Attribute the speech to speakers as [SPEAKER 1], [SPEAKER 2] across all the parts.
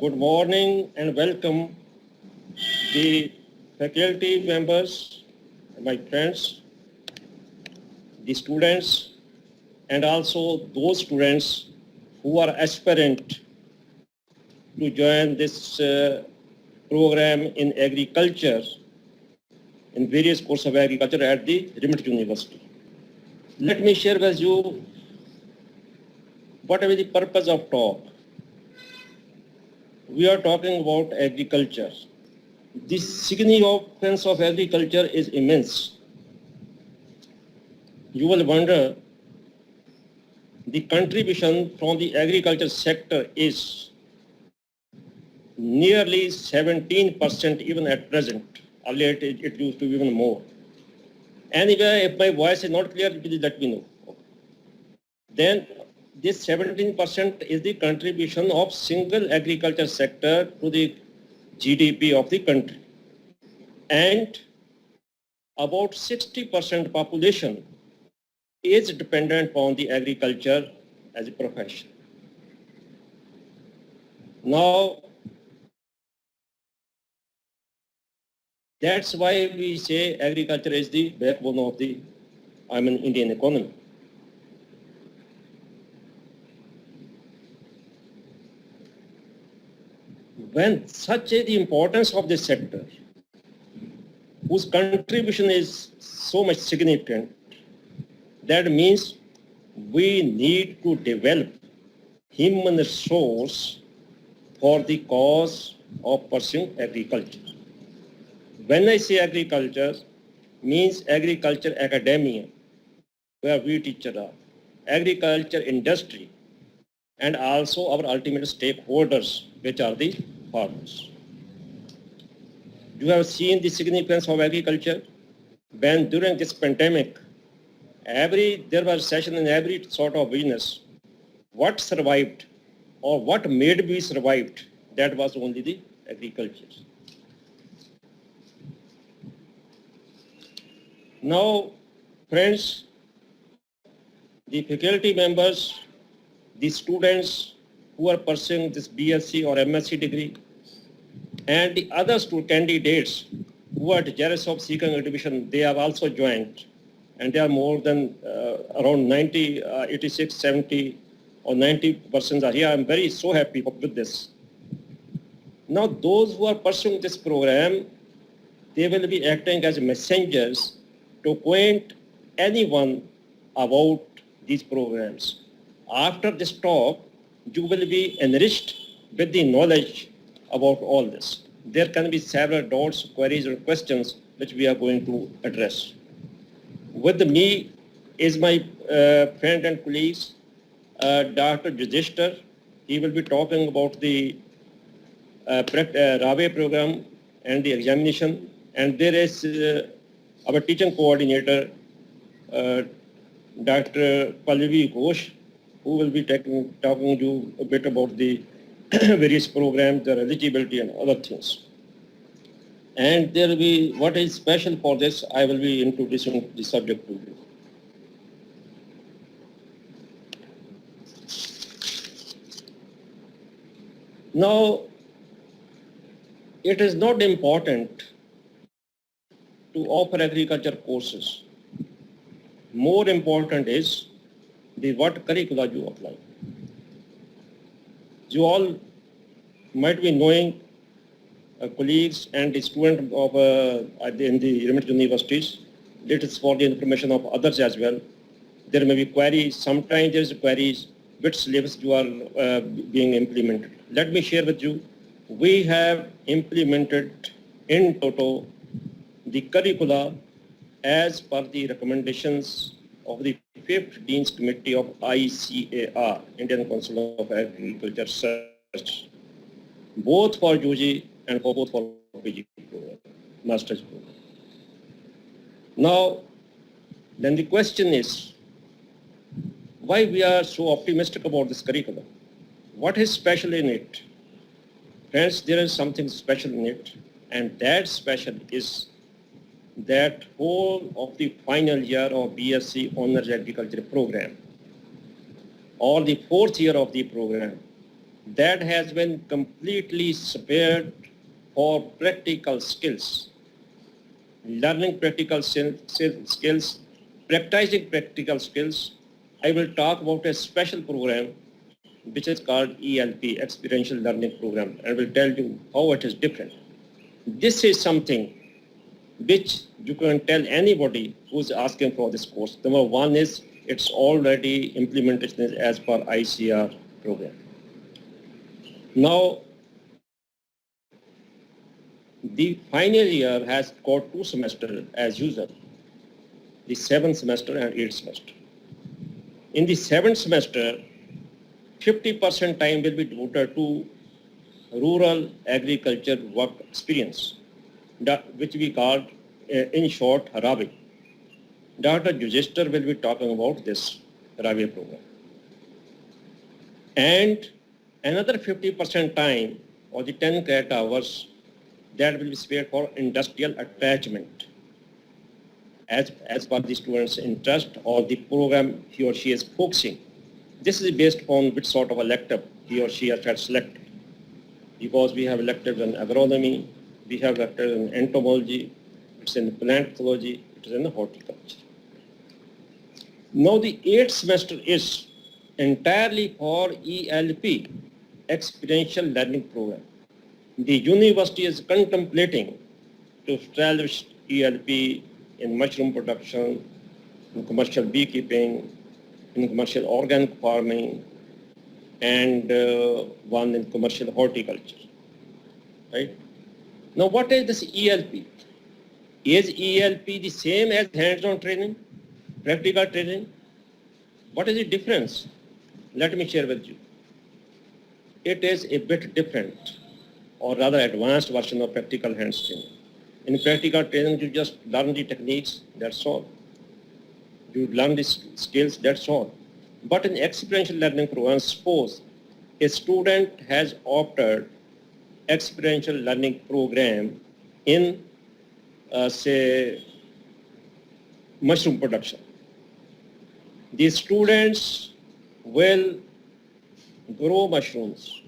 [SPEAKER 1] Good morning and welcome the faculty members, my friends, the students, and also those students who are aspirant to join this program in agriculture, in various courses of agriculture at the remote university. Let me share with you whatever the purpose of talk. We are talking about agriculture. The significance of agriculture is immense. You will wonder the contribution from the agriculture sector is nearly 17% even at present. Earlier it used to be even more. Anyway, if my voice is not clear, please let me know. Then this 17% is the contribution of single agriculture sector to the GDP of the country. And about 60% population is dependent on the agriculture as a profession. Now, that's why we say agriculture is the backbone of the Indian economy. When such is the importance of this sector, whose contribution is so much significant, that means we need to develop human resource for the cause of pursuing agriculture. When I say agriculture, means agriculture academia, where we teach about agriculture industry, and also our ultimate stakeholders, which are the farmers. You have seen the significance of agriculture when during this pandemic, there was recession in every sort of business. What survived or what made we survived, that was only the agriculture. Now, friends, the faculty members, the students who are pursuing this BSc or MSc degree, and the other candidates who are desirous of seeking admission, they have also joined. And there are more than around 90, 86, 70 or 90% are here. I'm very so happy with this. Now, those who are pursuing this program, they will be acting as messengers to acquaint anyone about these programs. After this talk, you will be enriched with the knowledge about all this. There can be several doubts, queries, or questions which we are going to address. With me is my friend and colleagues, Dr. Yudhishthir. He will be talking about the RAWE program and the examination. And there is our teaching coordinator, Dr. Pallavi Ghosh, who will be talking to you a bit about the various programs, their eligibility and other things. And there will be, what is special for this, I will be introducing the subject to you. Now, it is not important to offer agriculture courses. More important is what curricula you apply. You all might be knowing colleagues and the students of in the remote universities. It is for the information of others as well. There may be queries. Sometimes there is queries which syllabus you are being implemented. Let me share with you. We have implemented in total the curricula as per the recommendations of the 5th Dean's Committee of ICAR, Indian Council of Agriculture Research, both for UG and both for PG program, master's program. Now, then the question is, why we are so optimistic about this curriculum? What is special in it? Friends, there is something special in it, and that special is that whole of the final year of BSc Honours Agriculture program, or the 4th year of the program, that has been completely spared for practical skills, learning practical skills, practicing practical skills. I will talk about a special program which is called ELP, Experiential Learning Program, and will tell you how it is different. This is something which you can tell anybody who's asking for this course. Number one is it's already implementation as per ICR program. Now, the final year has got 2 semesters as usual, the 7th semester and 8th semester. In the 7th semester, 50% time will be devoted to rural agriculture work experience, which we call, in short, Haravi. Dr. Jujister will be talking about this Haravi program. And another 50% time, or the 10 credit hours, that will be spared for industrial attachment as per the student's interest or the program he or she is focusing. This is based on which sort of elective he or she has selected. Because we have electives in agronomy, we have electives in entomology, it's in plant pathology, it is in horticulture. Now the 8th semester is entirely for ELP, Experiential Learning Program. The university is contemplating to establish ELP in mushroom production, in commercial beekeeping, in commercial organic farming, and one in commercial horticulture, right? Now, what is this ELP? Is ELP the same as hands-on training, practical training? What is the difference? Let me share with you. It is a bit different, or rather advanced version of practical hands training. In practical training, you just learn the techniques, that's all. You learn the skills, that's all. But in experiential learning program, suppose a student has opted experiential learning program in, say, mushroom production. The students will grow mushrooms,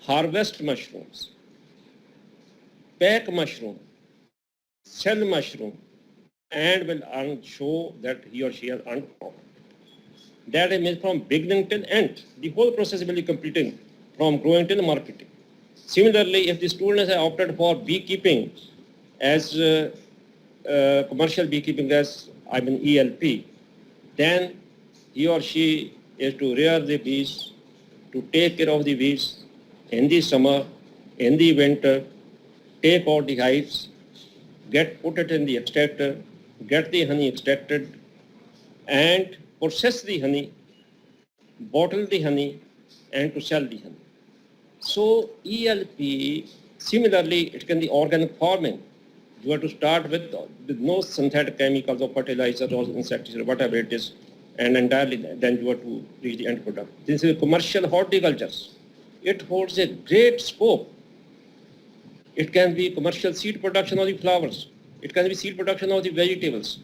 [SPEAKER 1] harvest mushrooms, pack mushroom, sell mushroom, and will show that he or she has earned profit. That means from beginning till end, the whole process will be completed from growing till marketing. Similarly, if the student has opted for beekeeping as commercial beekeeping as ELP, then he or she is to rear the bees, to take care of the bees in the summer, in the winter, take out the hives, put it in the extractor, get the honey extracted, and process the honey, bottle the honey, and to sell the honey. So ELP, similarly, it can be organic farming. You have to start with no synthetic chemicals or fertilizers or insecticides, whatever it is, and entirely then you have to reach the end product. This is commercial horticulture. It holds a great scope. It can be commercial seed production of the flowers. It can be seed production of the vegetables.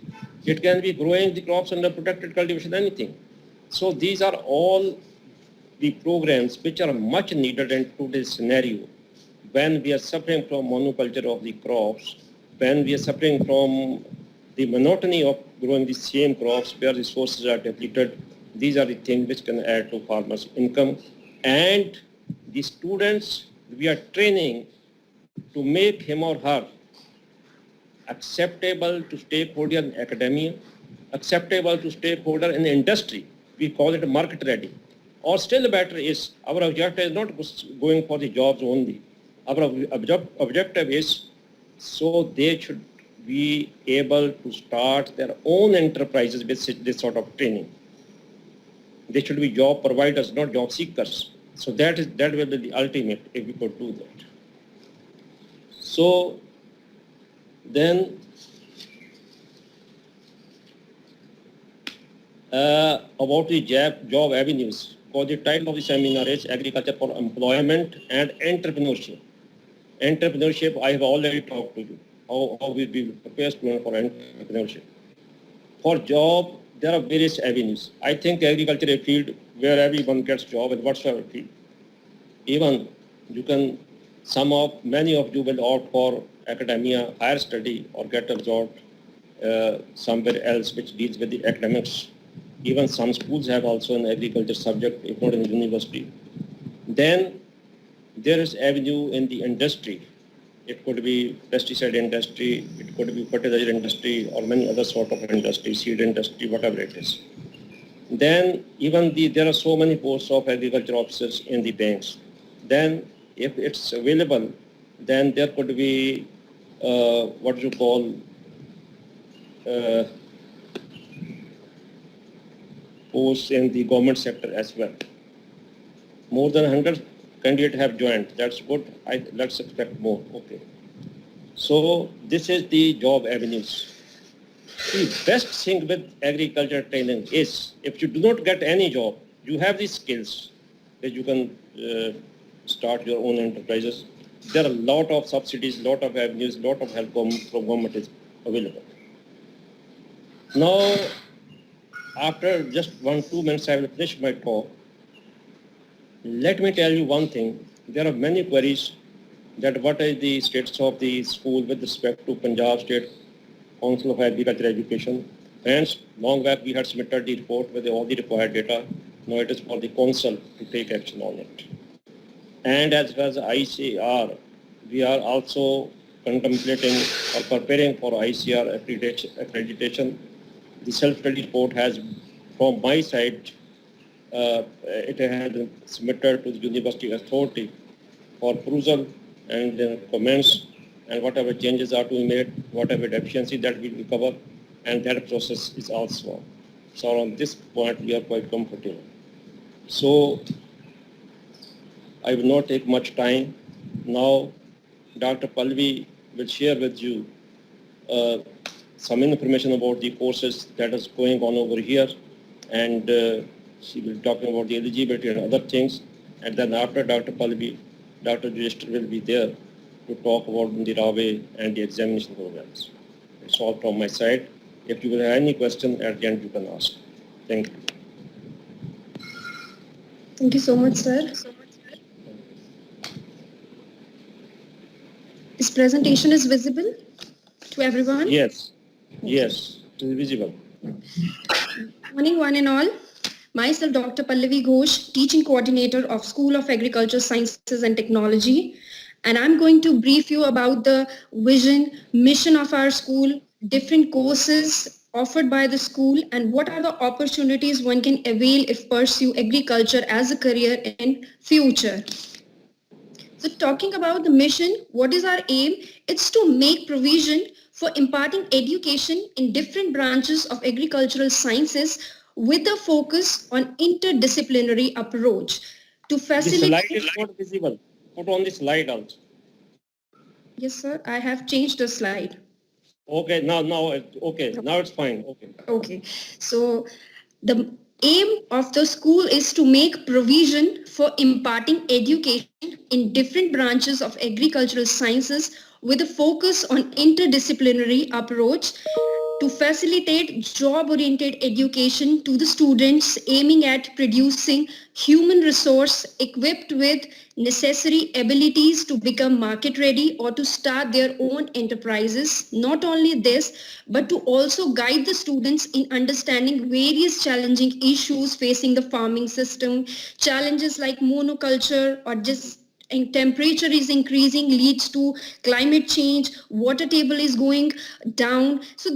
[SPEAKER 1] It can be growing the crops under protected cultivation, anything. So these are all the programs which are much needed in today's scenario when we are suffering from monoculture of the crops, when we are suffering from the monotony of growing the same crops where resources are depleted. These are the things which can add to farmers' income. And the students we are training to make him or her acceptable to stakeholder in academia, acceptable to stakeholder in industry. We call it market ready. Or still better is our objective is not going for the jobs only. Our objective is so they should be able to start their own enterprises with this sort of training. They should be job providers, not job seekers. So that will be the ultimate if we could do that. So then about the job avenues, because the title of the seminar is Agriculture for Employment and Entrepreneurship. Entrepreneurship, I have already talked to you, how we prepare students for entrepreneurship. For job there are various avenues. I think agriculture is a field where everyone gets job in whatsoever field. Even you can, many of you will opt for academia, higher study, or get a job somewhere else which deals with the academics. Even some schools have also an agriculture subject, if not in the university. Then there is avenue in the industry. It could be pesticide industry, it could be fertilizer industry, or many other sort of industry, seed industry, whatever it is. Then even there are so many posts of agriculture officers in the banks. Then if it's available, then there could be what you call posts in the government sector as well. More than 100 candidates have joined. That's good. Let's expect more. Okay. So this is the job avenues. The best thing with agriculture training is if you do not get any job, you have these skills that you can start your own enterprises. There are a lot of subsidies, lot of avenues, lot of help from government is available. Now, after just 1-2 minutes, I will finish my talk. Let me tell you one thing. There are many queries that what is the status of the school with respect to Punjab State Council of Agriculture Education. Hence, long back we had submitted the report with all the required data. Now it is for the council to take action on it. And as far as ICR, we are also contemplating or preparing for ICR accreditation. The self-study report has, from my side, it has been submitted to the university authority for perusal and comments, and whatever changes are to be made, whatever deficiency that will be covered, and that process is also on. So on this point, we are quite comfortable. So I will not take much time. Now, Dr. Pallavi will share with you some information about the courses that is going on over here, and she will be talking about the eligibility and other things. And then after Dr. Pallavi, Dr. Yudhishthir will be there to talk about the RAWE and the examination programs. It's all from my side. If you will have any question at the end, you can ask. Thank you.
[SPEAKER 2] Thank you so much, sir. This presentation is visible to everyone?
[SPEAKER 1] Yes, yes, it is visible.
[SPEAKER 2] Morning, one and all. Myself, Dr. Pallavi Ghosh, Teaching Coordinator of School of Agriculture Sciences and Technology. And I'm going to brief you about the vision, mission of our school, different courses offered by the school, and what are the opportunities one can avail if pursue agriculture as a career in future. So talking about the mission, what is our aim? It's to make provision for imparting education in different branches of agricultural sciences with a focus on interdisciplinary approach to facilitate...
[SPEAKER 1] The slide is not visible. Put on the slide also.
[SPEAKER 2] Yes, sir. I have changed the slide.
[SPEAKER 1] Okay, now it's fine.
[SPEAKER 2] Okay. So the aim of the school is to make provision for imparting education in different branches of agricultural sciences with a focus on interdisciplinary approach to facilitate job-oriented education to the students, aiming at producing human resource equipped with necessary abilities to become market ready or to start their own enterprises. Not only this, but to also guide the students in understanding various challenging issues facing the farming system, challenges like monoculture or just and temperature is increasing leads to climate change, water table is going down. So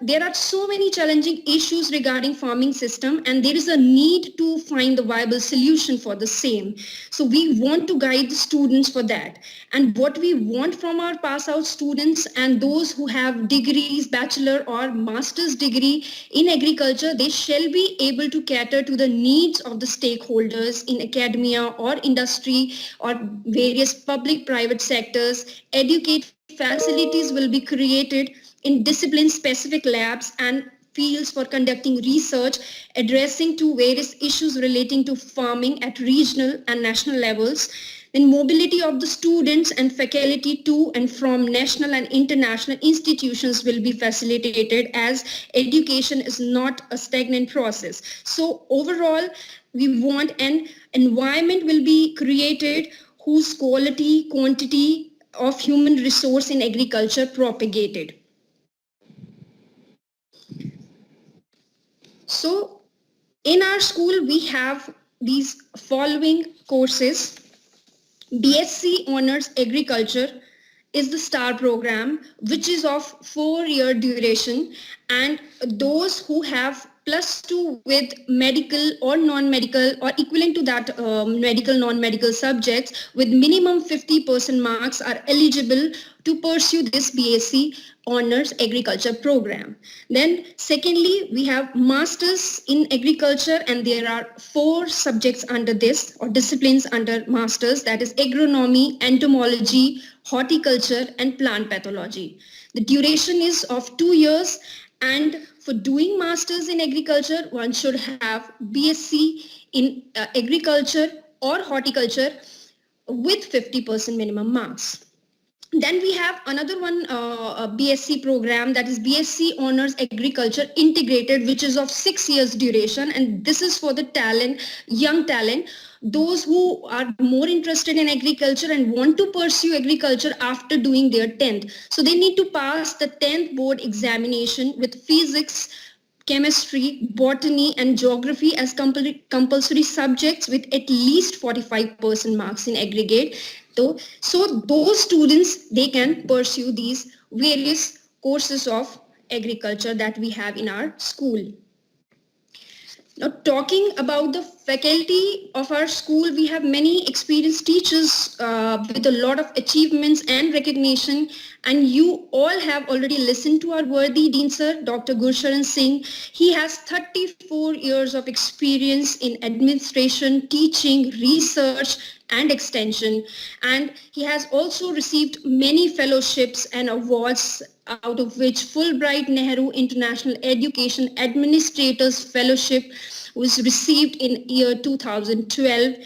[SPEAKER 2] there are so many challenging issues regarding farming system, and there is a need to find the viable solution for the same. So we want to guide the students for that. And what we want from our pass out students and those who have degrees, bachelor or master's degree in agriculture, they shall be able to cater to the needs of the stakeholders in academia or industry or various public-private sectors. Educate facilities will be created in discipline-specific labs and fields for conducting research, addressing to various issues relating to farming at regional and national levels. Then mobility of the students and faculty to and from national and international institutions will be facilitated, as education is not a stagnant process. So overall, we want an environment will be created whose quality, quantity of human resource in agriculture propagated. So in our school, we have these following courses. BSc Honors Agriculture is the STAR program, which is of 4-year duration, and those who have +2 with medical or non-medical or equivalent to that medical, non-medical subjects with minimum 50% marks are eligible to pursue this BSc Honors Agriculture program. Then secondly, we have Masters in Agriculture, and there are 4 subjects under this or disciplines under Masters, that is agronomy, entomology, horticulture and plant pathology. The duration is of 2 years, and for doing Masters in Agriculture, one should have BSc in Agriculture or Horticulture with 50% minimum marks. Then we have another one, BSc program, that is BSc Honors Agriculture Integrated, which is of 6 years duration, and this is for the talent, young talent, those who are more interested in agriculture and want to pursue agriculture after doing their 10th. So they need to pass the 10th board examination with physics, chemistry, botany and geography as compulsory subjects with at least 45% marks in aggregate. So those students, they can pursue these various courses of agriculture that we have in our school. Now, talking about the faculty of our school, we have many experienced teachers with a lot of achievements and recognition, and you all have already listened to our worthy Dean Sir, Dr. Gurcharan Singh. He has 34 years of experience in administration, teaching, research and extension, and he has also received many fellowships and awards, out of which Fulbright Nehru International Education Administrators Fellowship was received in year 2012,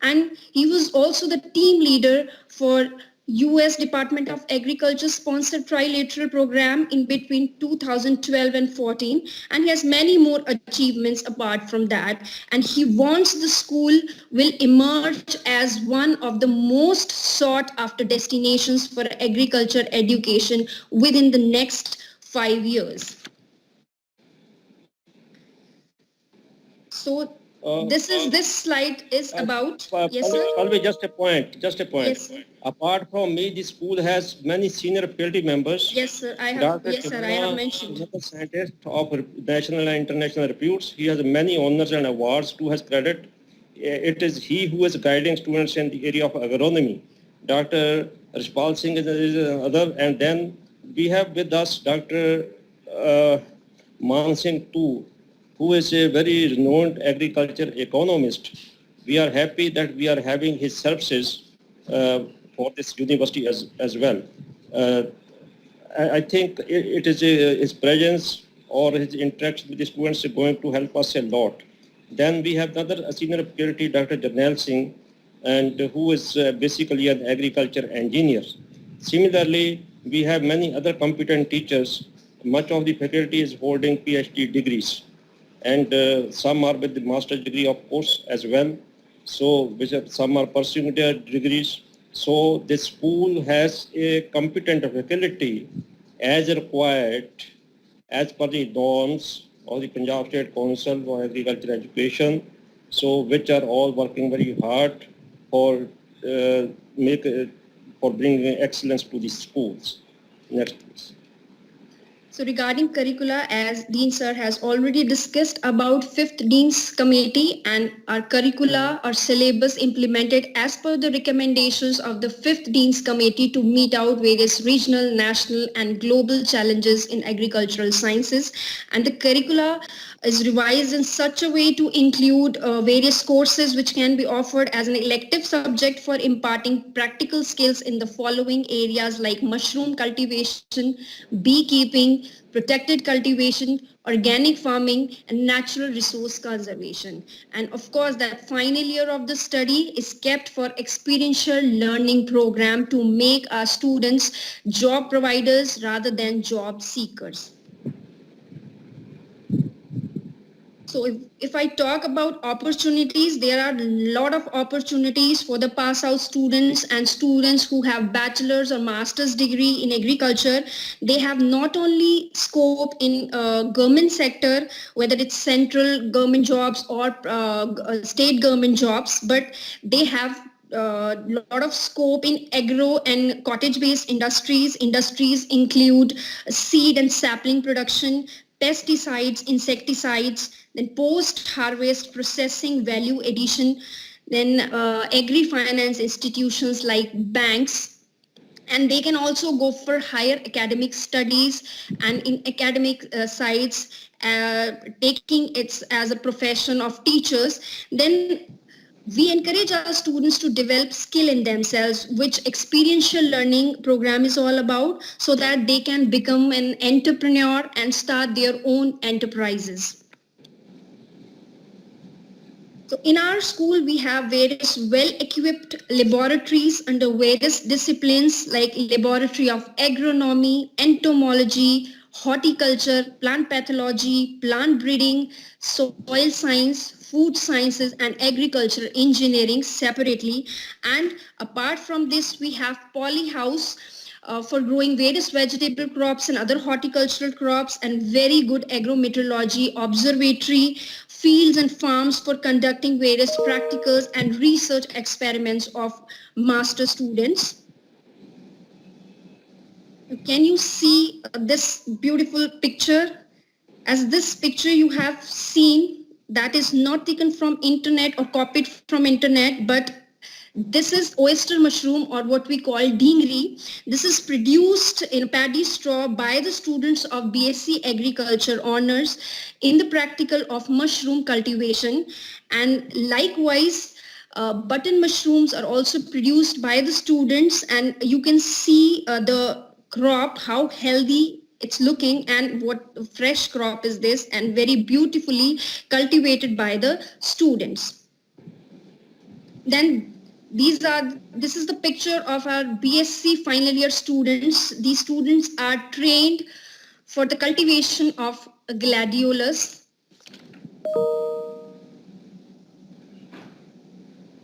[SPEAKER 2] and he was also the team leader for US Department of Agriculture sponsored trilateral program in between 2012 and 14, and he has many more achievements apart from that, and he wants the school will emerge as one of the most sought after destinations for agriculture education within the next 5 years. So this slide is about, yes sir?
[SPEAKER 1] Palvi, just a point.
[SPEAKER 2] Yes, sir.
[SPEAKER 1] Apart from me, the school has many senior faculty members.
[SPEAKER 2] Yes sir, I have mentioned.
[SPEAKER 1] Is a scientist of national and international reputes. He has many honors and awards to his credit. It is he who is guiding students in the area of agronomy. Dr. Rishpal Singh is another, and then we have with us Dr. Man Singh too, who is a very renowned agriculture economist. We are happy that we are having his services for this university as well. I think it is his presence or his interaction with the students is going to help us a lot. Then we have another senior faculty, Dr. Jarnail Singh, and who is basically an agriculture engineer. Similarly, we have many other competent teachers. Much of the faculty is holding PhD degrees, and some are with the master's degree, of course, as well. So some are pursuing their degrees. So the school has a competent faculty as required as per the norms of the Punjab State Council for Agriculture Education, so which are all working very hard for bringing excellence to the schools. Next, please.
[SPEAKER 2] So regarding curricula, as Dean Sir has already discussed about 5th Dean's Committee, and our curricula or syllabus implemented as per the recommendations of the 5th Dean's Committee to meet out various regional, national and global challenges in agricultural sciences. And the curricula is revised in such a way to include various courses which can be offered as an elective subject for imparting practical skills in the following areas like mushroom cultivation, beekeeping, farming, protected cultivation, organic farming, and natural resource conservation. And of course, that final year of the study is kept for experiential learning program to make our students job providers rather than job seekers. So if I talk about opportunities, there are a lot of opportunities for the pass out students and students who have bachelor's or master's degree in agriculture. They have not only scope in government sector, whether it's central government jobs or state government jobs, but they have a lot of scope in agro and cottage-based industries. Industries include seed and sapling production, pesticides, insecticides, then post-harvest processing, value addition, then agri-finance institutions like banks, and they can also go for higher academic studies and in academic sites, taking it as a profession of teachers. Then we encourage our students to develop skill in themselves, which experiential learning program is all about, so that they can become an entrepreneur and start their own enterprises. So in our school, we have various well-equipped laboratories under various disciplines like laboratory of agronomy, entomology, horticulture, plant pathology, plant breeding, soil science, food sciences, and agriculture engineering separately. And apart from this, we have polyhouse for growing various vegetable crops and other horticultural crops, and very good agrometeorology observatory, fields and farms for conducting various practicals and research experiments of master students. Can you see this beautiful picture? As this picture you have seen, that is not taken from internet or copied from internet, but this is oyster mushroom, or what we call dingri. This is produced in paddy straw by the students of BSc Agriculture honors in the practical of mushroom cultivation. And likewise, button mushrooms are also produced by the students, and you can see the crop, how healthy it's looking, and what fresh crop is this, and very beautifully cultivated by the students. Then this is the picture of our BSc final year students. These students are trained for the cultivation of gladiolus.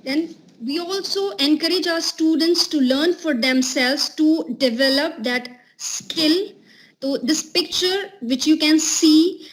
[SPEAKER 2] Then we also encourage our students to learn for themselves to develop that skill. So this picture which you can see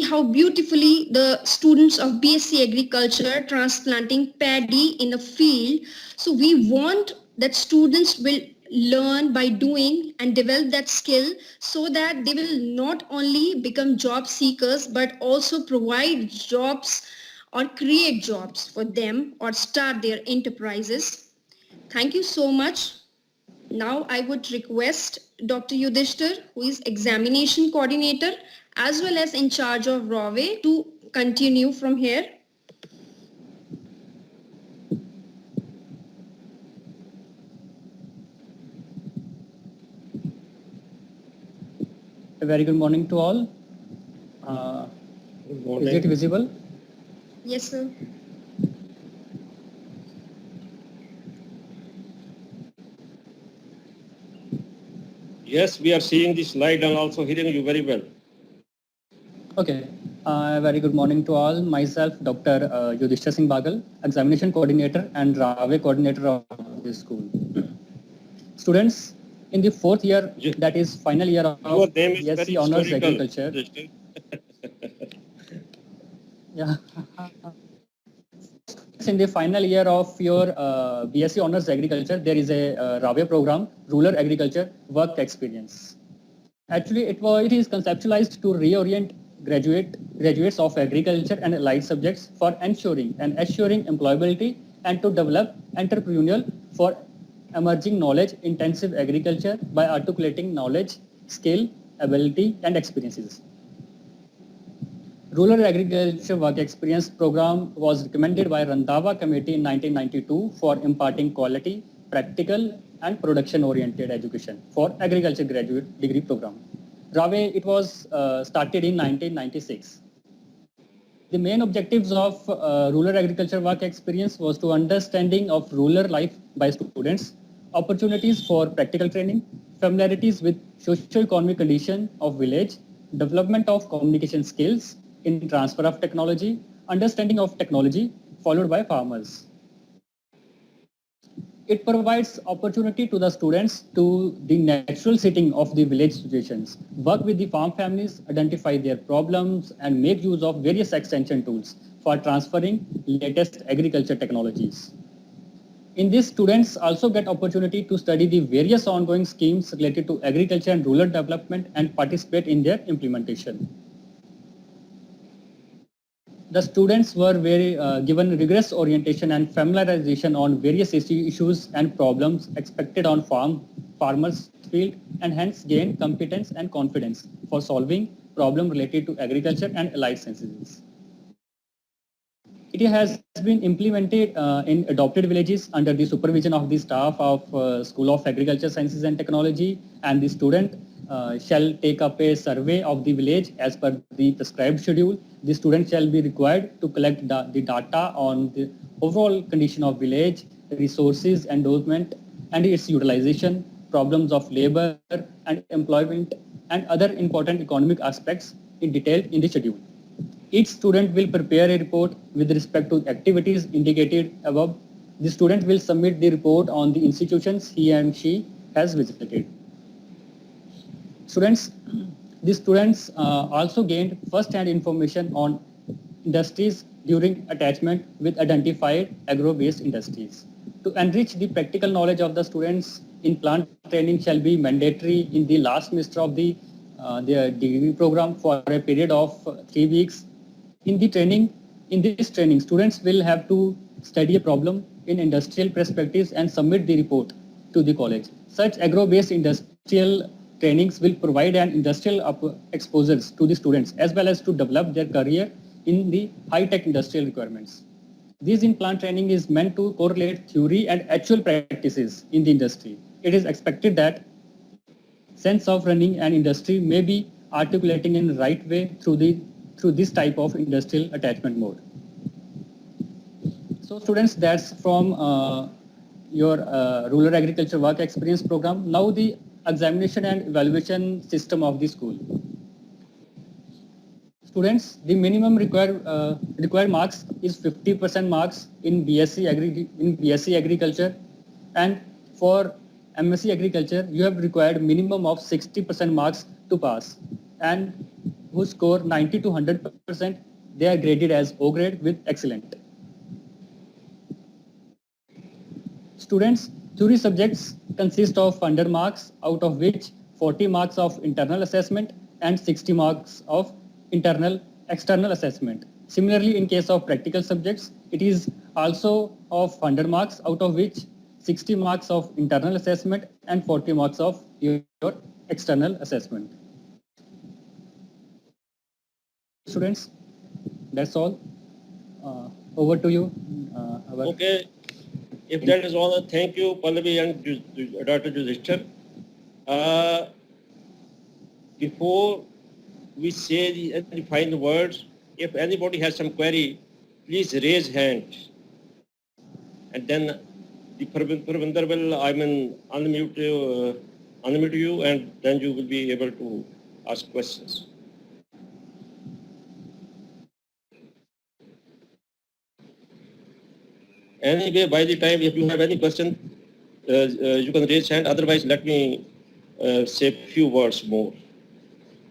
[SPEAKER 2] how beautifully the students of BSc Agriculture transplanting paddy in the field. So we want that students will learn by doing and develop that skill, so that they will not only become job seekers but also provide jobs or create jobs for them or start their enterprises. Thank you so much. Now I would request Dr. Yudhishthir, who is examination coordinator as well as in charge of RAWE, to continue from here.
[SPEAKER 3] A very good morning to all.
[SPEAKER 1] Good morning.
[SPEAKER 3] Is it visible?
[SPEAKER 2] Yes, sir.
[SPEAKER 1] Yes, we are seeing the slide and also hearing you very well.
[SPEAKER 3] Okay. Very good morning to all. Myself, Dr. Yudhishthir Singh Bagal, examination coordinator and RAWE coordinator of this school. Students, in the fourth year, that is final year of
[SPEAKER 1] Your name is very
[SPEAKER 3] BSc Honours
[SPEAKER 1] historical.
[SPEAKER 3] Agriculture. Yeah. In the final year of your BSc Honours Agriculture, there is a RAWE program, Rural Agriculture Work Experience. Actually, it is conceptualized to reorient graduates of agriculture and allied subjects for ensuring and assuring employability, and to develop entrepreneurial for emerging knowledge-intensive agriculture by articulating knowledge, skill, ability, and experiences. Rural Agriculture Work Experience Program was recommended by Randhawa Committee in 1992 for imparting quality, practical, and production-oriented education for agriculture graduate degree program. RAWE, it was started in 1996. The main objectives of rural agriculture work experience was to understanding of rural life by students, opportunities for practical training, familiarities with socio-economic condition of village, development of communication skills in transfer of technology, understanding of technology, followed by farmers. It provides opportunity to the students to the natural setting of the village situations, work with the farm families, identify their problems, and make use of various extension tools for transferring latest agriculture technologies. In this, students also get opportunity to study the various ongoing schemes related to agriculture and rural development and participate in their implementation. The students were given rigorous orientation and familiarization on various issues and problems expected on farmers' field, and hence gained competence and confidence for solving problems related to agriculture and allied sciences. It has been implemented in adopted villages under the supervision of the staff of School of Agriculture Sciences and Technology, and the student shall take up a survey of the village as per the prescribed schedule. The student shall be required to collect the data on the overall condition of village, resources, endorsement, and its utilization, problems of labor and employment, and other important economic aspects in detail in the schedule. Each student will prepare a report with respect to activities indicated above. The student will submit the report on the institutions he and she has visited. The students also gained first-hand information on industries during attachment with identified agro-based industries. To enrich the practical knowledge of the students in plant training shall be mandatory in the last semester of their degree program for a period of 3 weeks. In this training, students will have to study a problem in industrial perspectives and submit the report to the college. Such agro-based industrial trainings will provide an industrial exposures to the students as well as to develop their career in the high-tech industrial requirements. This in-plant training is meant to correlate theory and actual practices in the industry. It is expected that sense of running an industry may be articulating in the right way through this type of industrial attachment mode. So students, that's from your rural agriculture work experience program. Now the examination and evaluation system of the school. Students, the minimum required marks is 50% marks in BSc Agriculture, and for MSc Agriculture, you have required minimum of 60% marks to pass, and who score 90 to 100%, they are graded as O grade with excellent. Students, theory subjects consist of 100 marks, out of which 40 marks of internal assessment and 60 marks of external assessment. Similarly, in case of practical subjects, it is also of 100 marks, out of which 60 marks of internal assessment and 40 marks of your external assessment. Students, that's all. Over to you.
[SPEAKER 1] Okay. If that is all, thank you, Pallavi and Dr. Yudhishthir. Before we say the final words, if anybody has some query, please raise hand. And then the Parvinder will, unmute you, and then you will be able to ask questions. Anyway, by the time, if you have any question, you can raise hand. Otherwise, let me say a few words more.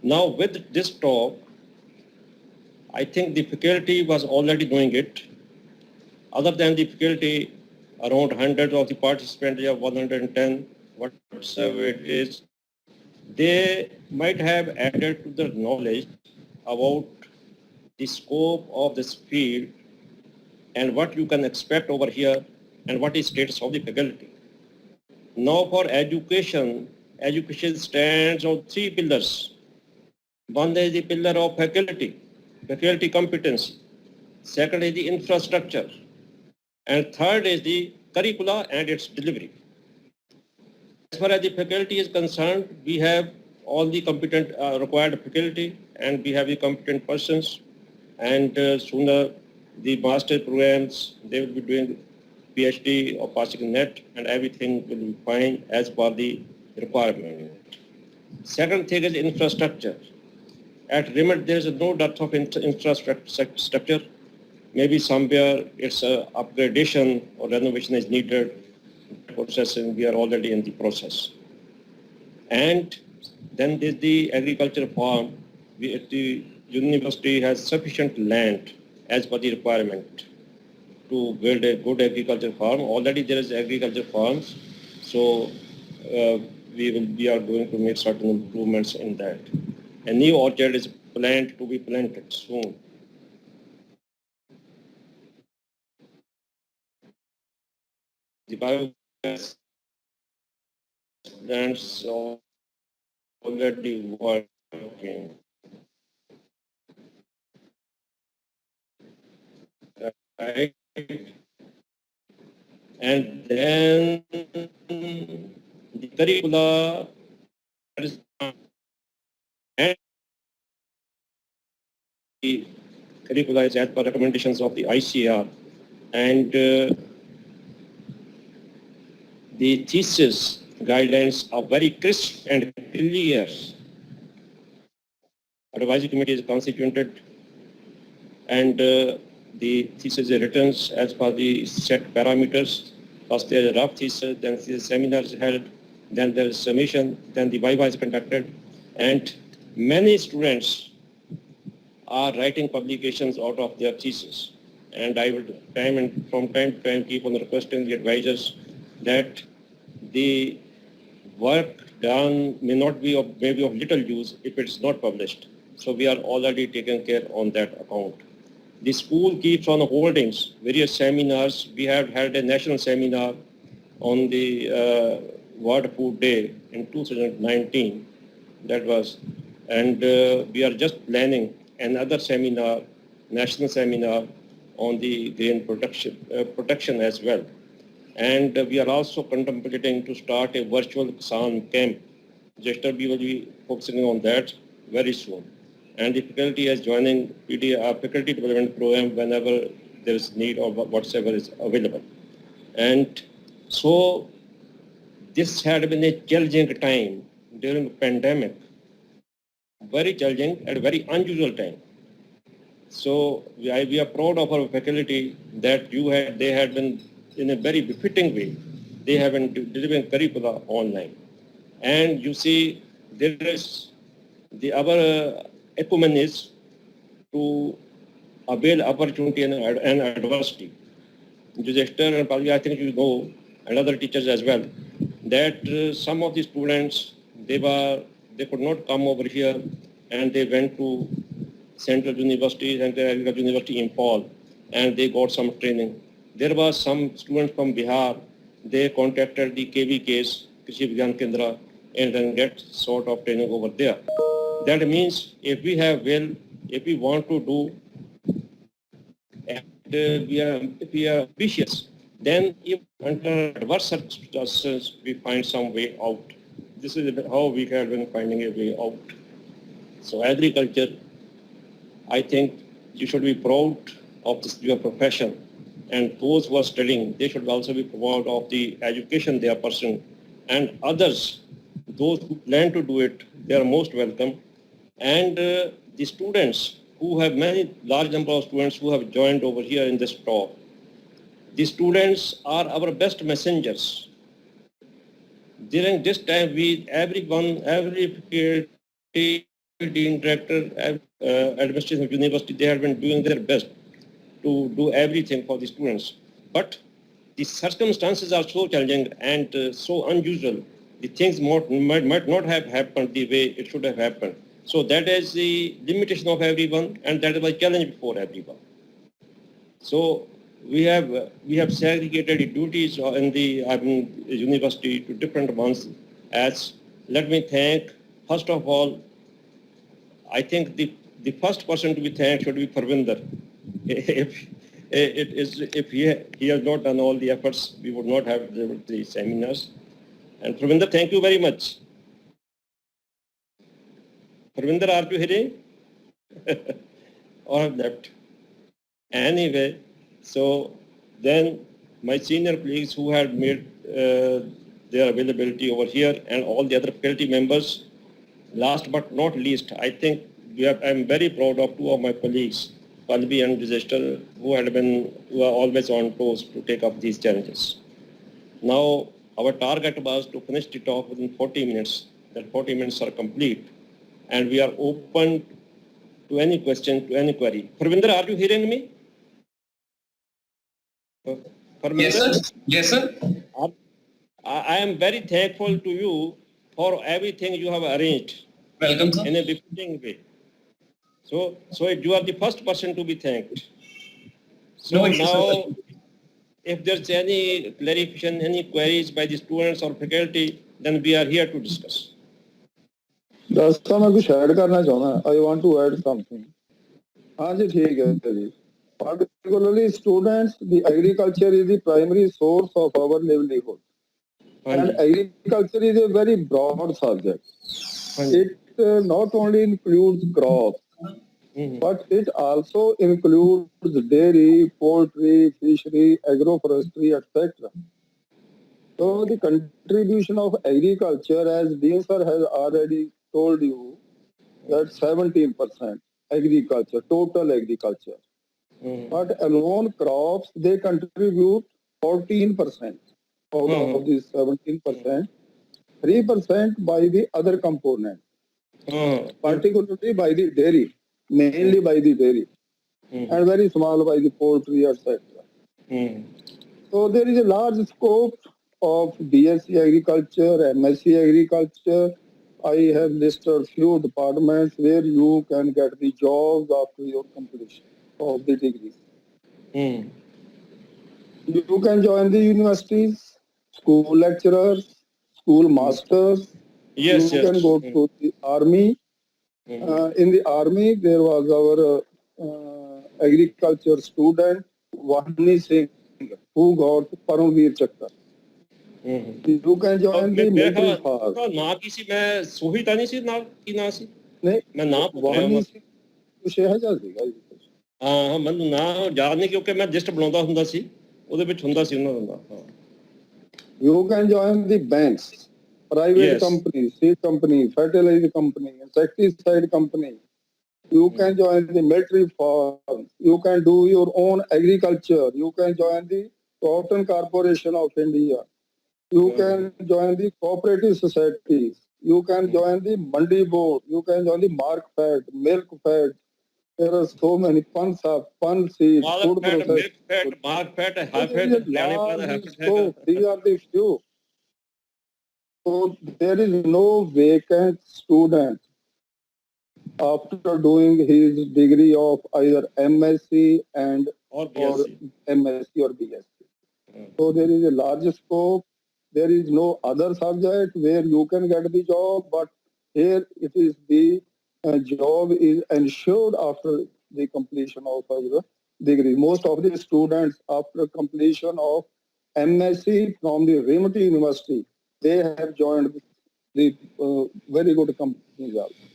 [SPEAKER 1] Now, with this talk, I think the faculty was already doing it. Other than the faculty, around 100 of the participants, 110, whatever it is, they might have added to the knowledge about the scope of this field and what you can expect over here and what is status of the faculty. Now for education stands on 3 pillars. One is the pillar of faculty competency. Second is the infrastructure. And third is the curricula and its delivery. As far as the faculty is concerned, we have all the competent required faculty, and we have the competent persons, and sooner the master programs, they will be doing PhD or passing NET, and everything will be fine as per the requirement. Second thing is infrastructure. At RIMET, there is no dearth of infrastructure. Maybe somewhere it's upgradation or renovation is needed. Processing, we are already in the process. And then there's the agriculture farm. The university has sufficient land as per the requirement to build a good agriculture farm. Already there is agriculture farms, so we are going to make certain improvements in that. A new orchard is planned to be planted soon. The biogas plants are already working. Right? And then the curricula and the curricula is as per recommendations of the ICR, and the thesis guidelines are very crisp and clear. Advisory committee is constituted, and the thesis is written as per the set parameters. First there is a rough thesis, then the seminar is held, then there is summation, then the viva is conducted, and many students are writing publications out of their thesis. And I will from time to time keep on requesting the advisors that the work done may not be of maybe of little use if it's not published. So we are already taking care on that account. The school keeps on holding various seminars. We have had a national seminar on the World Food Day in 2019. That was, and we are just planning another seminar, national seminar on the grain protection as well. And we are also contemplating to start a virtual Kisan camp. Jester, we will be focusing on that very soon. And the faculty is joining faculty development program whenever there is need or whatsoever is available. And so this had been a challenging time during the pandemic, very challenging and very unusual time. So we are proud of our faculty that they had been in a very befitting way. They have been delivering curricula online. And you see, there is our acumen is to avail opportunity and adversity. Jester and probably I think you know, and other teachers as well, that some of the students, they could not come over here, and they went to Central University and the Agricultural University in Paul, and they got some training. There was some students from Bihar, they contacted the KVKs, Krishi Vigyan Kendra, and then get sort of training over there. That means if we have if we want to do, and if we are ambitious, then if under adverse circumstances we find some way out. This is how we have been finding a way out. So agriculture, I think you should be proud of your profession, and those who are studying, they should also be proud of the education they are pursuing. And others, those who plan to do it, they are most welcome. And the students who have large number of students who have joined over here in this talk, the students are our best messengers. During this time, every faculty, dean, director, administration of university, they have been doing their best to do everything for the students. But the circumstances are so challenging and so unusual. The things might not have happened the way it should have happened. So that is the limitation of everyone, and that is the challenge before everyone. So we have segregated the duties in the university to different ones. As let me thank, first of all, I think the first person to be thanked should be Parvinder. If he has not done all the efforts, we would not have the seminars. And Parvinder, thank you very much. Parvinder, are you hearing? Or have left? Anyway, so then my senior colleagues who had made their availability over here and all the other faculty members, last but not least, I think I'm very proud of two of my colleagues, Palvi and Disaster, who are always on toes to take up these challenges. Now, our target was to finish the talk within 40 minutes. That 40 minutes are complete, and we are open to any question, to any query. Parvinder, are you hearing me?
[SPEAKER 4] Yes, sir. Yes, sir.
[SPEAKER 1] I am very thankful to you for everything you have arranged
[SPEAKER 4] Welcome, sir.
[SPEAKER 1] in a befitting way. So you are the first person to be thanked. So
[SPEAKER 4] No issues,
[SPEAKER 1] now,
[SPEAKER 4] sir.
[SPEAKER 1] if there's any clarification, any queries by the students or faculty, then we are here to discuss.
[SPEAKER 5] ਦੱਸਾਂ ਮੈਂ ਕੁਝ add ਕਰਨਾ ਚਾਹੁੰਦਾ I want to add something ਹਾਂਜੀ ਠੀਕ ਹੈ ਜੀ particularly students the agriculture is the primary source of our livelihood and agriculture is a very broad subject it not only includes crops but it also includes dairy poultry fishery agroforestry etc. So the contribution of agriculture, as Dean sir has already told you, that 17% agriculture, total agriculture. But alone crops, they contribute 14% of these 17%, 3% by the other component, particularly by the dairy, mainly by the dairy, and very small by the poultry, etc. So there is a large scope of BSc Agriculture, MSc Agriculture. I have listed few departments where you can get the jobs after your completion of the degree. You can join the universities, school lecturers, school masters.
[SPEAKER 1] Yes,
[SPEAKER 5] you can go to the army. In the army, there was our agriculture student, Vani Singh, who got Paramveer Chakra. You can join the military force.
[SPEAKER 1] ਨਾ ਕੀ ਸੀ ਮੈਂ ਸੋਹੀ ਤਾਂ ਨਹੀਂ ਸੀ ਨਾਲ ਕੀ ਨਾਂ ਸੀ
[SPEAKER 5] ਨਹੀਂ
[SPEAKER 1] ਮੈਂ ਨਾਮ
[SPEAKER 5] ਵਾਨੀ ਸਿੰਘ ਕੁਛ ਇਹੋ ਜਿਹਾ ਸੀਗਾ ਜੀ
[SPEAKER 1] ਹਾਂ ਮੈਨੂੰ ਨਾਂ ਯਾਦ ਨਹੀਂ ਕਿਉਂਕਿ ਮੈਂ ਲਿਸਟ ਬਣਾਉਂਦਾ ਹੁੰਦਾ ਸੀ ਉਹਦੇ ਵਿੱਚ ਹੁੰਦਾ ਸੀ ਉਹਨਾਂ ਦਾ ਹਾਂ
[SPEAKER 5] You can join the banks, private companies, seed company, fertilizer company, insecticide company. You can join the military force. You can do your own agriculture. You can join the Cotton Corporation of India. You can join the cooperative societies. You can join the Mandi Board. You can join the Markfed, Milkfed. There are so many fun seeds, food processing.
[SPEAKER 1] Markfed,
[SPEAKER 5] These are the few. So there is no vacant student after doing his degree of either MSc or MSc or BSc. So there is a large scope. There is no other subject where you can get the job, but here it is the job is ensured after the completion of the degree. Most of the students after completion of MSc from the remote university, they have joined the very good companies also.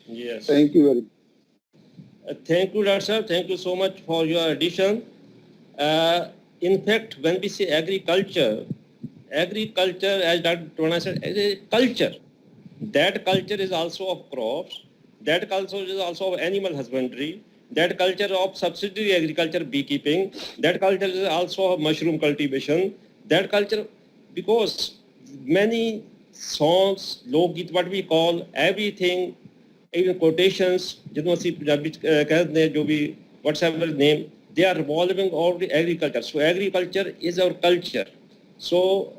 [SPEAKER 1] Yes.
[SPEAKER 5] Thank you very much.
[SPEAKER 1] Thank you, Dr. Sir. Thank you so much for your addition. In fact, when we say agriculture, as Dr. Tona said, is a culture. That culture is also of crops. That culture is also of animal husbandry. That culture of subsidiary agriculture, beekeeping. That culture is also of mushroom cultivation. That culture, because many songs, log-geet, what we call everything, even quotations, whatever name, they are revolving over the agriculture. So agriculture is our culture. So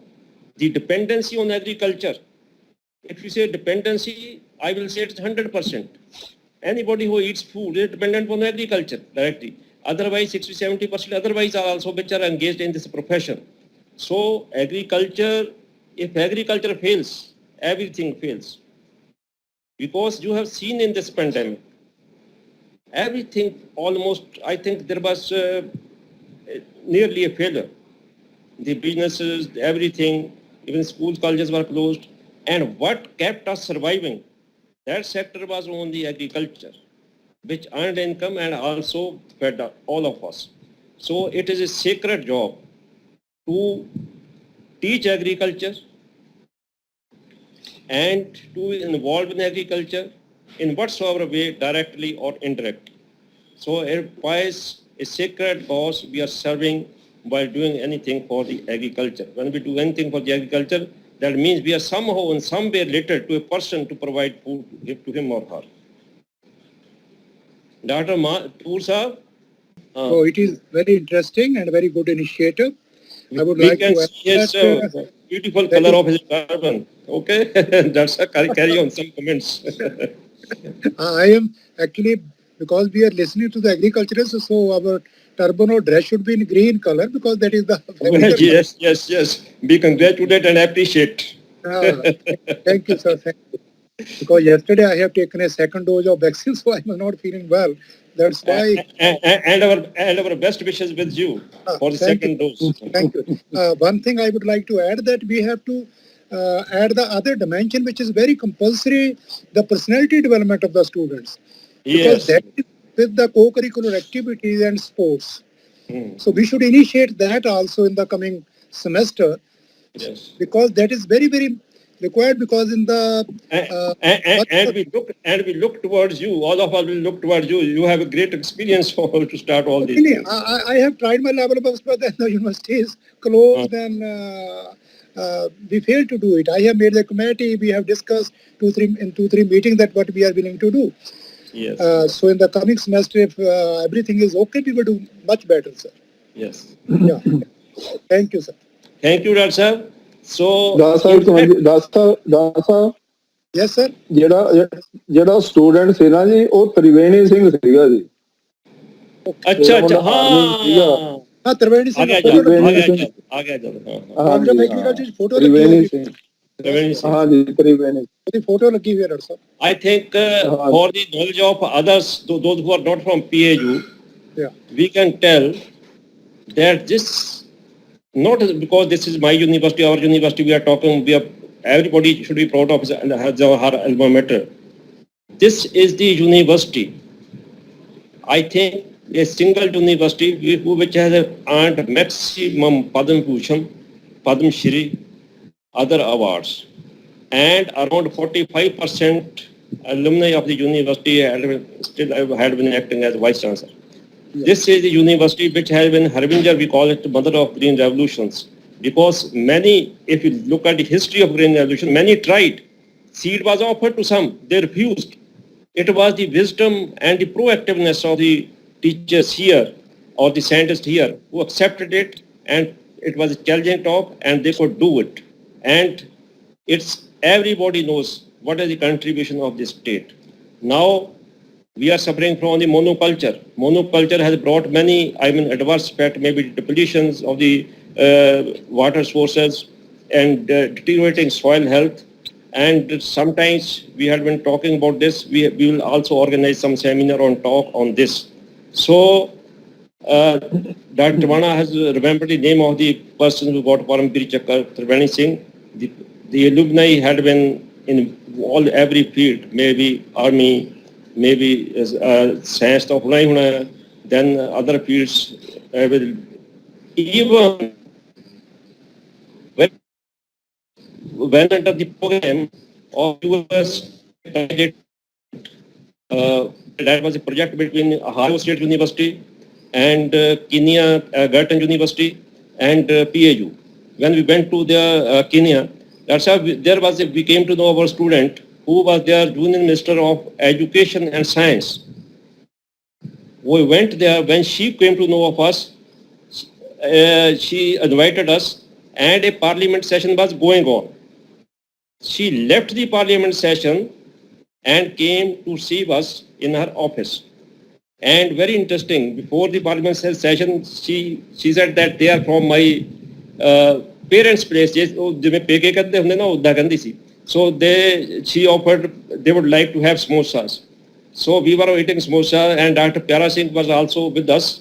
[SPEAKER 1] the dependency on agriculture, if you say dependency, I will say it's 100%. Anybody who eats food is dependent on agriculture directly. Otherwise, 60-70% otherwise are also which are engaged in this profession. So agriculture, if agriculture fails, everything fails. Because you have seen in this pandemic, everything almost, I think there was nearly a failure. The businesses, everything, even schools, colleges were closed. And what kept us surviving That sector was only agriculture, which earned income and also fed all of us. So it is a sacred job to teach agriculture and to involve in agriculture in whatsoever way, directly or indirectly. So it requires a sacred cause we are serving while doing anything for the agriculture. When we do anything for the agriculture, that means we are somehow in some way related to a person to provide food to give to him or her. Dr. Toor Sahab,
[SPEAKER 6] So it is very interesting and very good initiative. I would
[SPEAKER 1] we
[SPEAKER 6] like
[SPEAKER 1] can
[SPEAKER 6] to add
[SPEAKER 1] see his
[SPEAKER 6] that,
[SPEAKER 1] beautiful
[SPEAKER 6] that
[SPEAKER 1] color
[SPEAKER 6] is-
[SPEAKER 1] of his turban. Okay, that's a carry on some comments.
[SPEAKER 6] I am actually, because we are listening to the agriculturists, so our turban or dress should be in green color because that is the familiar
[SPEAKER 1] Yes. We congratulate and appreciate.
[SPEAKER 6] color. Thank you, sir. Thank you. Because yesterday I have taken a second dose of vaccine, so I was not feeling well. That's why.
[SPEAKER 1] And our best wishes with you for the
[SPEAKER 6] Thank
[SPEAKER 1] second
[SPEAKER 6] you.
[SPEAKER 1] dose.
[SPEAKER 6] Thank you. One thing I would like to add that we have to add the other dimension, which is very compulsory, the personality development of the students.
[SPEAKER 1] Yes.
[SPEAKER 6] Because that is with the co-curricular activities and sports.
[SPEAKER 1] Hmm.
[SPEAKER 6] So we should initiate that also in the coming semester
[SPEAKER 1] Yes.
[SPEAKER 6] because that is very, very required because in the
[SPEAKER 1] And we look towards you. All of us will look towards you. You have a great experience to start all these
[SPEAKER 6] really,
[SPEAKER 1] things.
[SPEAKER 6] I have tried my level best, but then the university is closed and we failed to do it. I have made the committee. We have discussed two, three meetings that what we are willing to do.
[SPEAKER 1] Yes.
[SPEAKER 6] So in the coming semester, if everything is okay, we will do much better, sir.
[SPEAKER 1] Yes.
[SPEAKER 6] Yeah. Thank you, sir.
[SPEAKER 1] Thank you, Dr. Sahab. So,
[SPEAKER 5] Das Sahib
[SPEAKER 6] Yes, sir.
[SPEAKER 5] ਜਿਹੜਾ student ਸੀ ਨਾ ਜੀ ਉਹ ਤ੍ਰਿਵੇਣੀ ਸਿੰਘ ਸੀਗਾ ਜੀ
[SPEAKER 1] अच्छा
[SPEAKER 5] ਜਿਹੜਾ
[SPEAKER 1] हाँ
[SPEAKER 5] ਸੀਗਾ
[SPEAKER 6] हाँ, त्रिवेणी
[SPEAKER 1] आ
[SPEAKER 6] सिंह
[SPEAKER 1] गया
[SPEAKER 6] का
[SPEAKER 1] जब
[SPEAKER 6] फोटो
[SPEAKER 1] आ गया जब हाँ
[SPEAKER 6] पंजाब
[SPEAKER 5] ਹਾਂਜੀ,
[SPEAKER 6] एग्रीकल्चर की फोटो लगी
[SPEAKER 5] ਤ੍ਰਿਵੇਣੀ
[SPEAKER 6] हुई
[SPEAKER 5] ਸਿੰਘ
[SPEAKER 1] त्रिवेणी सिंह
[SPEAKER 5] ਹਾਂਜੀ ਤ੍ਰਿਵੇਣੀ
[SPEAKER 6] है फोटो लगी हुई है डॉक्टर साहब
[SPEAKER 1] I think for the knowledge of others, those who are not from PAU,
[SPEAKER 6] Yeah.
[SPEAKER 1] we can tell that this, not because this is my university, our university, we are talking, everybody should be proud of her alma mater. This is the university, I think, a single university which has earned maximum Padma Bhushan, Padma Shri, other awards. And around 45% alumni of the university had been acting as vice chancellor. This is the university which has been Harbinger, we call it the mother of green revolutions, because many, if you look at the history of green revolution, many tried. Seed was offered to some, they refused. It was the wisdom and the proactiveness of the teachers here or the scientists here who accepted it, and it was a challenging talk and they could do it. And it's everybody knows what is the contribution of this state. Now we are suffering from the monoculture. Monoculture has brought many, adverse effects, maybe depletions of the water sources and deteriorating soil health. And sometimes we had been talking about this. We will also organize some seminar on talk on this. So Dr. Tivana has remembered the name of the person who got Parampir Chakra, Triveni Singh. The alumni had been in every field, maybe army, maybe science of then other fields. Even when under the program of US, that was a project between Ohio State University and Kenya Girton University and PAU. When we went to the Kenya, we came to know our student who was their junior minister of education and science. We went there. When she came to know of us, she invited us and a parliament session was going on. She left the parliament session and came to see us in her office. And very interesting, before the parliament session, she said that they are from my parents' place. So she offered, they would like to have samosas. So we were eating samosa and Dr. Pyara Singh was also with us.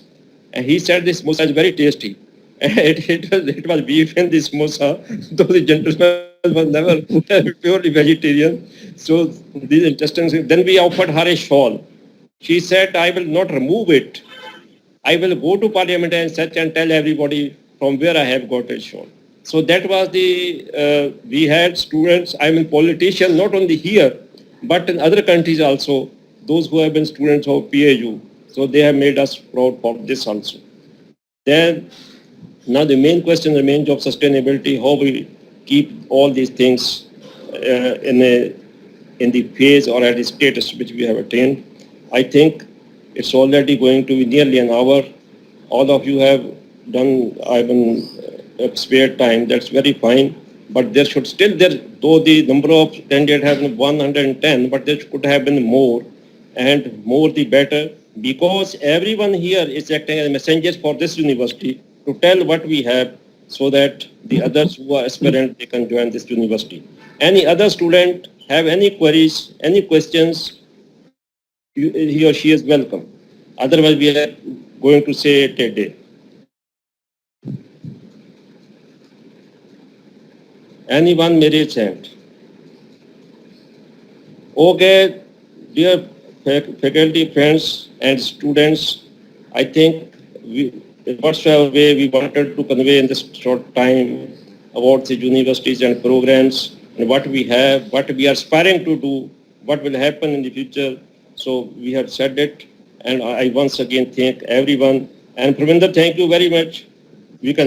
[SPEAKER 1] And he said this samosa is very tasty. It was beef in the samosa. So the gentleman was never purely vegetarian. So these interesting things. Then we offered her a shawl. She said, I will not remove it. I will go to parliament and such and tell everybody from where I have got a shawl. So that was we had students, I mean politicians, not only here, but in other countries also, those who have been students of PAU. So they have made us proud for this also. Then, now the main question remains of sustainability, how we keep all these things in the phase or at the status which we have attained. I think it's already going to be nearly an hour. All of you have done, spared time, that's very fine. But there should still, though the number of candidates have been 110, but there could have been more, and more the better, because everyone here is acting as messengers for this university to tell what we have, so that the others who are aspirant, they can join this university. Any other student have any queries, any questions, he or she is welcome. Otherwise, we are going to say it a day. Anyone may raise hand. Okay, dear faculty, friends, and students, I think in whatsoever way we wanted to convey in this short time about the universities and programs and what we have, what we are aspiring to do, what will happen in the future. So we have said it, and I once again thank everyone. And Pravinder, thank you very much